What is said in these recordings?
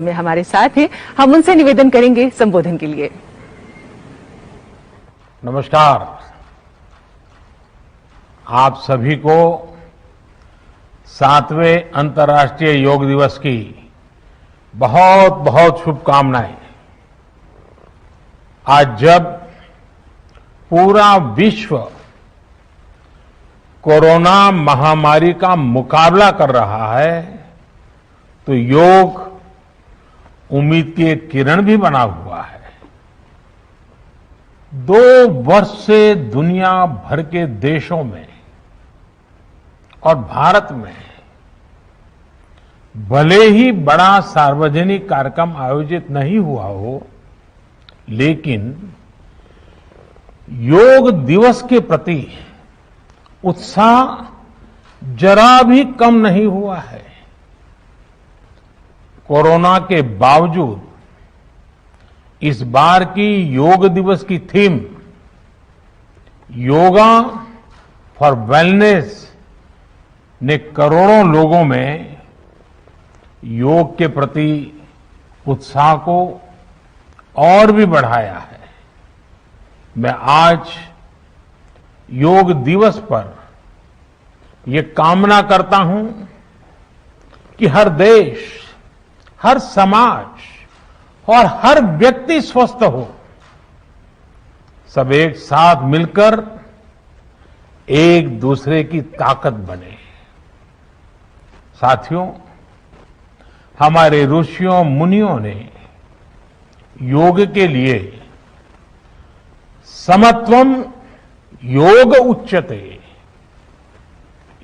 में हमारे साथ हैं, हम उनसे निवेदन करेंगे संबोधन के लिए। नमस्कार। आप सभी को 7वें अंतर्राष्ट्रीय योग दिवस की बहुत बहुत शुभकामनाएं। आज जब पूरा विश्व कोरोना महामारी का मुकाबला कर रहा है तो योग उम्मीद की एक किरण भी बना हुआ है। 2 वर्ष से दुनिया भर के देशों में और भारत में भले ही बड़ा सार्वजनिक कार्यक्रम आयोजित नहीं हुआ हो, लेकिन योग दिवस के प्रति उत्साह जरा भी कम नहीं हुआ है। कोरोना के बावजूद इस बार की योग दिवस की थीम योगा फॉर वेलनेस ने करोड़ों लोगों में योग के प्रति उत्साह को और भी बढ़ाया है। मैं आज योग दिवस पर यह कामना करता हूं कि हर देश, हर समाज और हर व्यक्ति स्वस्थ हो, सब एक साथ मिलकर एक दूसरे की ताकत बने। साथियों, हमारे ऋषियों मुनियों ने योग के लिए समत्वम योग उच्यते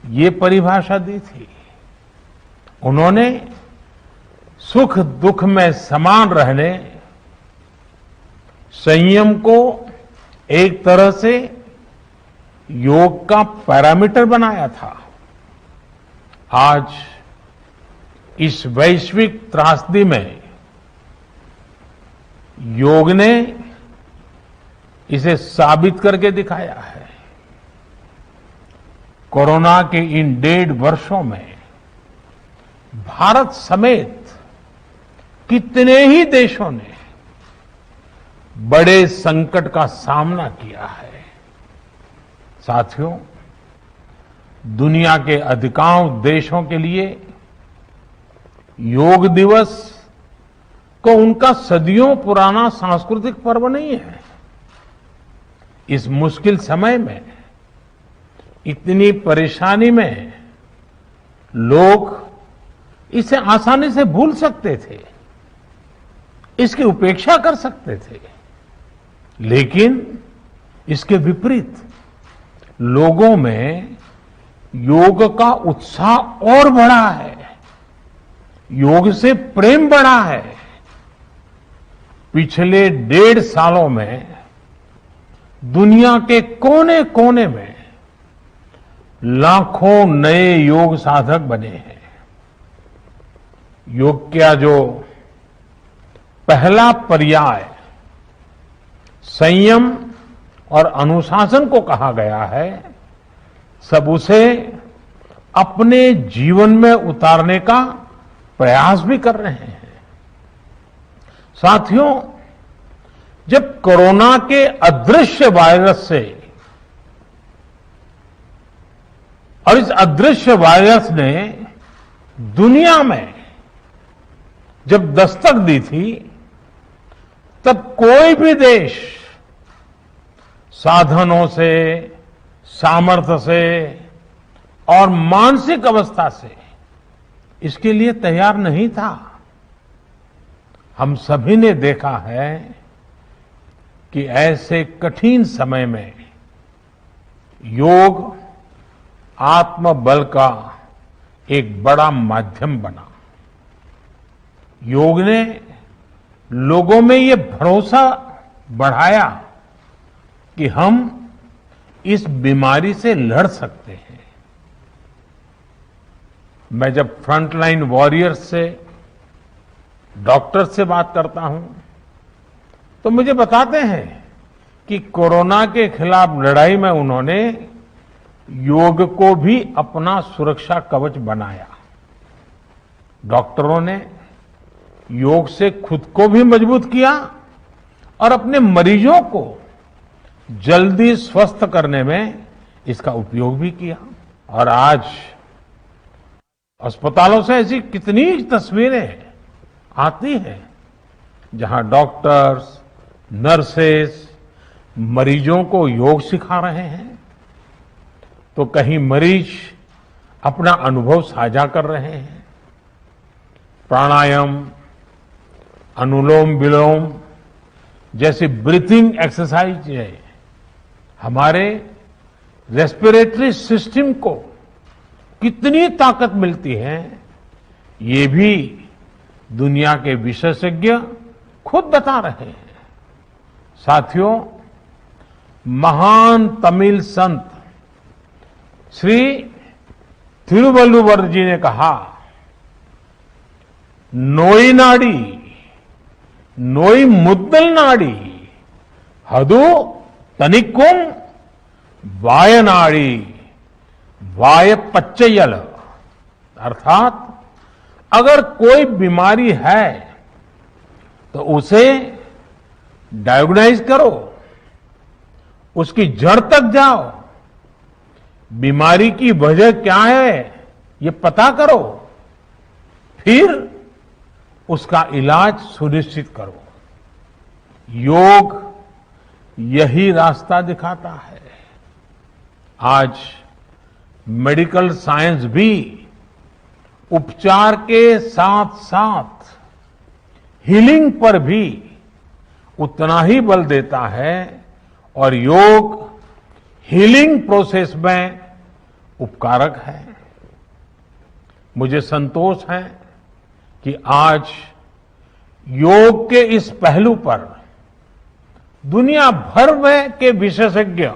ये परिभाषा दी थी। उन्होंने सुख दुख में समान रहने, संयम को एक तरह से योग का पैरामीटर बनाया था। आज इस वैश्विक त्रासदी में योग ने इसे साबित करके दिखाया है। कोरोना के इन 1.5 वर्षों में भारत समेत कितने ही देशों ने बड़े संकट का सामना किया है। साथियों, दुनिया के अधिकांश देशों के लिए योग दिवस को उनका सदियों पुराना सांस्कृतिक पर्व नहीं है। इस मुश्किल समय में, इतनी परेशानी में लोग इसे आसानी से भूल सकते थे, इसकी उपेक्षा कर सकते थे, लेकिन इसके विपरीत लोगों में योग का उत्साह और बढ़ा है, योग से प्रेम बढ़ा है। पिछले 1.5 सालों में दुनिया के कोने कोने में लाखों नए योग साधक बने हैं। योग का जो पहला पर्याय संयम और अनुशासन को कहा गया है, सब उसे अपने जीवन में उतारने का प्रयास भी कर रहे हैं। साथियों, जब कोरोना के अदृश्य वायरस से और इस अदृश्य वायरस ने दुनिया में जब दस्तक दी थी, तब कोई भी देश साधनों से, सामर्थ्य से और मानसिक अवस्था से इसके लिए तैयार नहीं था। हम सभी ने देखा है कि ऐसे कठिन समय में योग आत्मबल का एक बड़ा माध्यम बना। योग ने लोगों में ये भरोसा बढ़ाया कि हम इस बीमारी से लड़ सकते हैं। मैं जब फ्रंटलाइन वॉरियर्स से, डॉक्टर से बात करता हूं तो मुझे बताते हैं कि कोरोना के खिलाफ लड़ाई में उन्होंने योग को भी अपना सुरक्षा कवच बनाया। डॉक्टरों ने योग से खुद को भी मजबूत किया और अपने मरीजों को जल्दी स्वस्थ करने में इसका उपयोग भी किया। और आज अस्पतालों से ऐसी कितनी तस्वीरें आती हैं जहां डॉक्टर्स, नर्सेस मरीजों को योग सिखा रहे हैं, तो कहीं मरीज अपना अनुभव साझा कर रहे हैं। प्राणायाम, अनुलोम विलोम जैसी ब्रीथिंग एक्सरसाइज है हमारे रेस्पिरेटरी सिस्टम को कितनी ताकत मिलती है, ये भी दुनिया के विशेषज्ञ खुद बता रहे हैं। साथियों, महान तमिल संत श्री तिरुवल्लुवर जी ने कहा, नोई नाडी नोई मुद्दल नाडी हदु तनिक्कुम वायनाडी वाय पच्चयल। अर्थात अगर कोई बीमारी है तो उसे डायग्नाइज करो, उसकी जड़ तक जाओ, बीमारी की वजह क्या है ये पता करो, फिर उसका इलाज सुनिश्चित करो। योग यही रास्ता दिखाता है। आज मेडिकल साइंस भी उपचार के साथ साथ हीलिंग पर भी उतना ही बल देता है और योग हीलिंग प्रोसेस में उपकारक है। मुझे संतोष है कि आज योग के इस पहलू पर दुनिया भर में के विशेषज्ञ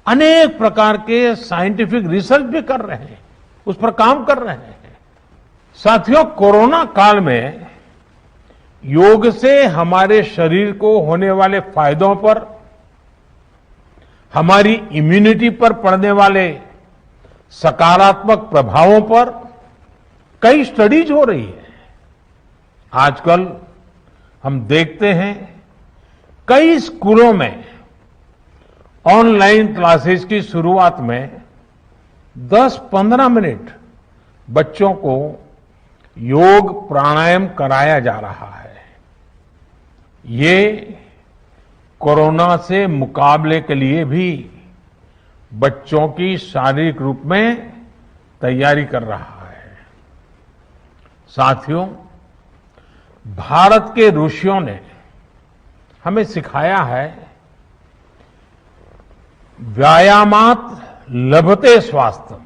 अनेक प्रकार के साइंटिफिक रिसर्च भी कर रहे हैं, उस पर काम कर रहे हैं। साथियों, कोरोना काल में योग से हमारे शरीर को होने वाले फायदों पर, हमारी इम्यूनिटी पर पड़ने वाले सकारात्मक प्रभावों पर कई स्टडीज हो रही है। आजकल हम देखते हैं कई स्कूलों में ऑनलाइन क्लासेस की शुरुआत में 10-15 मिनट बच्चों को योग प्राणायाम कराया जा रहा है। ये कोरोना से मुकाबले के लिए भी बच्चों की शारीरिक रूप में तैयारी कर रहा है। साथियों, भारत के ऋषियों ने हमें सिखाया है, व्यायामात लभते स्वास्थ्यम,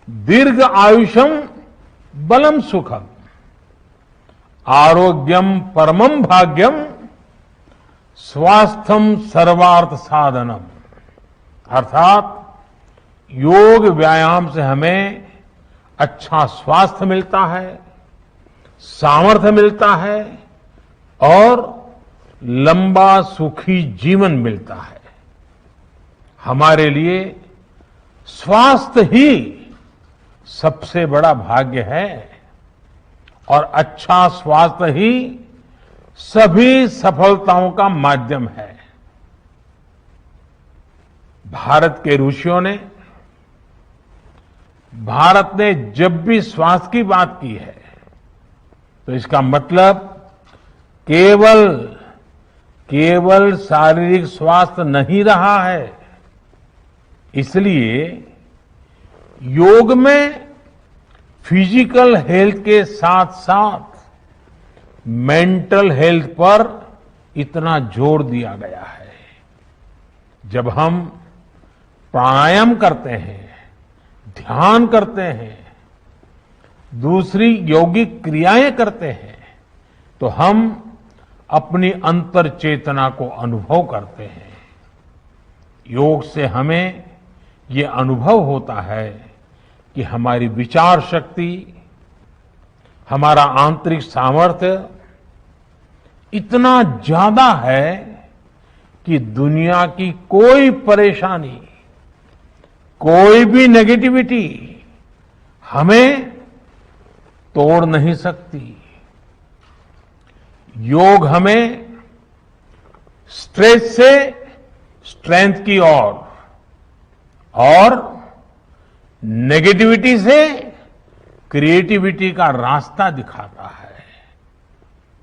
दीर्घ आयुषम बलम सुखम, आरोग्यम परमम भाग्यम, स्वास्थ्यम सर्वार्थ साधनम। अर्थात योग व्यायाम से हमें अच्छा स्वास्थ्य मिलता है, सामर्थ्य मिलता है और लंबा सुखी जीवन मिलता है। हमारे लिए स्वास्थ्य ही सबसे बड़ा भाग्य है और अच्छा स्वास्थ्य ही सभी सफलताओं का माध्यम है। भारत के ऋषियों ने, भारत ने जब भी स्वास्थ्य की बात की है तो इसका मतलब केवल शारीरिक स्वास्थ्य नहीं रहा है। इसलिए योग में फिजिकल हेल्थ के साथ साथ मेंटल हेल्थ पर इतना जोर दिया गया है। जब हम प्राणायाम करते हैं, ध्यान करते हैं, दूसरी यौगिक क्रियाएं करते हैं, तो हम अपनी अंतर चेतना को अनुभव करते हैं। योग से हमें ये अनुभव होता है कि हमारी विचार शक्ति, हमारा आंतरिक सामर्थ्य इतना ज्यादा है कि दुनिया की कोई परेशानी, कोई भी नेगेटिविटी हमें तोड़ नहीं सकती। योग हमें स्ट्रेस से स्ट्रेंथ की ओर और नेगेटिविटी से क्रिएटिविटी का रास्ता दिखाता है।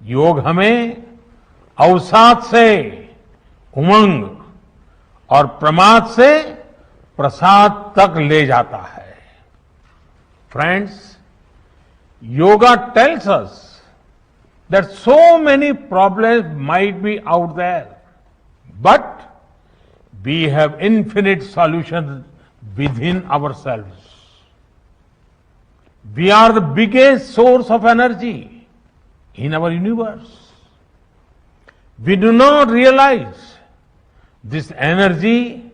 योग हमें अवसाद से उमंग और प्रमाद से प्रसाद तक ले जाता है। Friends, yoga tells us that so many problems might be out there, but we have infinite solutions within ourselves. We are the biggest source of energy in our universe. We do not realize this energy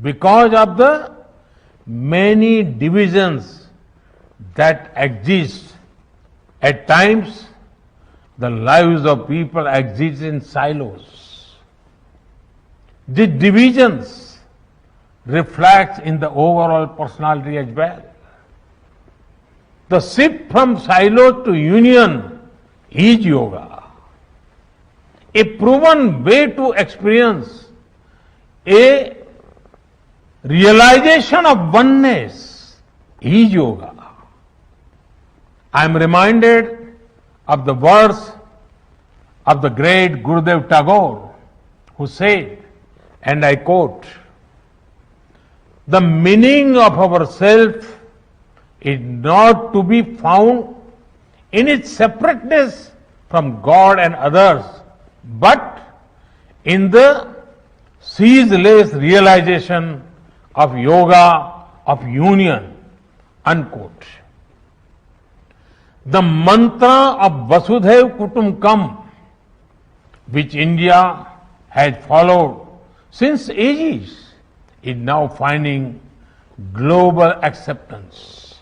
because of the many divisions that exist. At times, the lives of people exist in silos. These divisions reflect in the overall personality as well. The shift from silo to union is yoga. A proven way to experience a realization of oneness is yoga. I am reminded of the words of the great Gurudev Tagore, who said, and I quote, "The meaning of our self is not to be found in its separateness from God and others, but in the ceaseless realization of yoga, of union," unquote. The mantra of Vasudhaiv Kutumbakam, which India has followed since ages, is now finding global acceptance.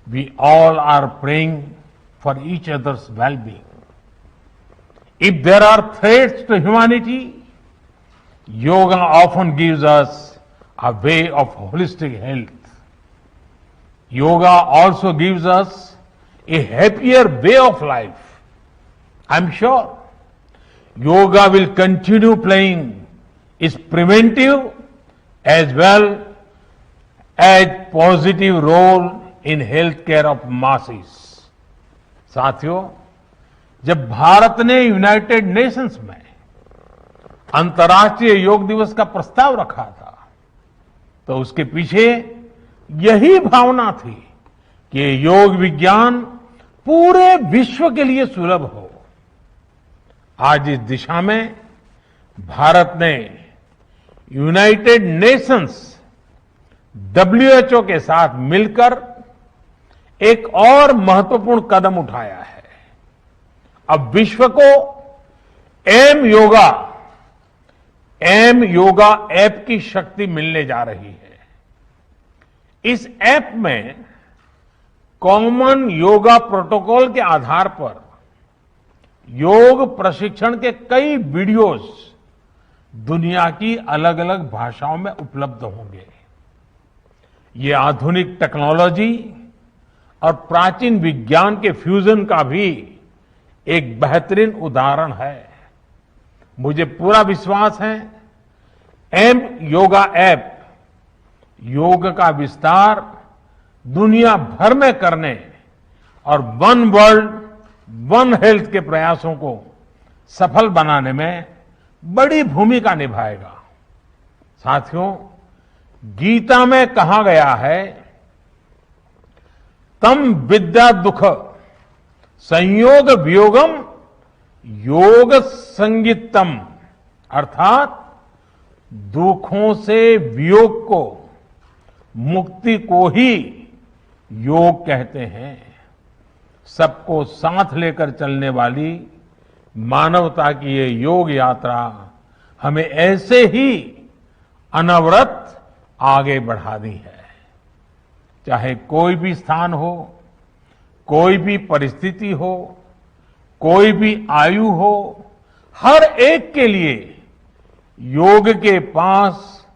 We all are praying for each other's well-being. If there are threats to humanity, yoga often gives us a way of holistic health. Yoga also gives us a happier way of life. I'm sure yoga will continue playing its preventive as well as positive role in healthcare of masses. साथियों, जब भारत ने United Nations में अंतर्राष्ट्रीय योग दिवस का प्रस्ताव रखा था, तो उसके पीछे यही भावना थी कि योग विज्ञान पूरे विश्व के लिए सुलभ हो। आज इस दिशा में भारत ने यूनाइटेड नेशंस WHO के साथ मिलकर एक और महत्वपूर्ण कदम उठाया है। अब विश्व को एम योगा ऐप की शक्ति मिलने जा रही है। इस ऐप में कॉमन योगा प्रोटोकॉल के आधार पर योग प्रशिक्षण के कई वीडियोस दुनिया की अलग अलग भाषाओं में उपलब्ध होंगे। ये आधुनिक टेक्नोलॉजी और प्राचीन विज्ञान के फ्यूजन का भी एक बेहतरीन उदाहरण है। मुझे पूरा विश्वास है एम योगा ऐप योग का विस्तार दुनिया भर में करने और वन वर्ल्ड वन हेल्थ के प्रयासों को सफल बनाने में बड़ी भूमिका निभाएगा। साथियों, गीता में कहा गया है, तम विद्या दुख संयोग वियोगम योग संगीतम, अर्थात दुखों से वियोग को, मुक्ति को ही योग कहते हैं। सबको साथ लेकर चलने वाली मानवता की ये योग यात्रा हमें ऐसे ही अनवरत आगे बढ़ानी है। चाहे कोई भी स्थान हो, कोई भी परिस्थिति हो, कोई भी आयु हो, हर एक के लिए योग के पास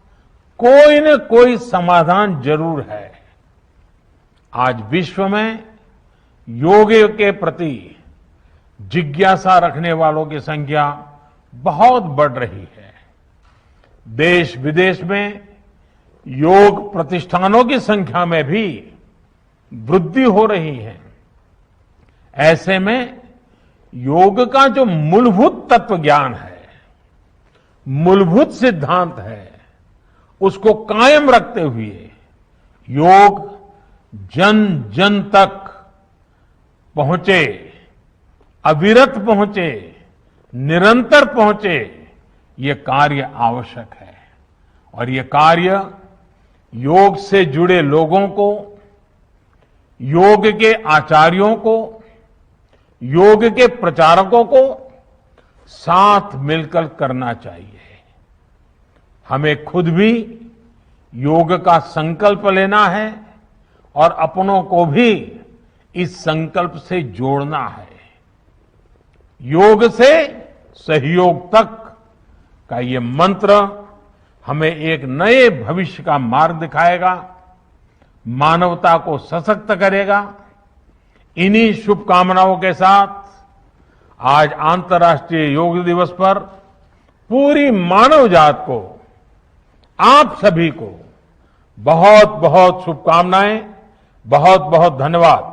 कोई न कोई समाधान जरूर है। आज विश्व में योग के प्रति जिज्ञासा रखने वालों की संख्या बहुत बढ़ रही है। देश विदेश में योग प्रतिष्ठानों की संख्या में भी वृद्धि हो रही है। ऐसे में योग का जो मूलभूत तत्व ज्ञान है, मूलभूत सिद्धांत है, उसको कायम रखते हुए योग जन जन तक पहुंचे, अविरत पहुंचे, निरंतर पहुंचे, ये कार्य आवश्यक है। और ये कार्य योग से जुड़े लोगों को, योग के आचार्यों को, योग के प्रचारकों को साथ मिलकर करना चाहिए। हमें खुद भी योग का संकल्प लेना है और अपनों को भी इस संकल्प से जोड़ना है। योग से सहयोग तक का ये मंत्र हमें एक नए भविष्य का मार्ग दिखाएगा, मानवता को सशक्त करेगा। इन्हीं शुभकामनाओं के साथ आज अंतर्राष्ट्रीय योग दिवस पर पूरी मानव जात को, आप सभी को बहुत बहुत शुभकामनाएं, बहुत बहुत धन्यवाद।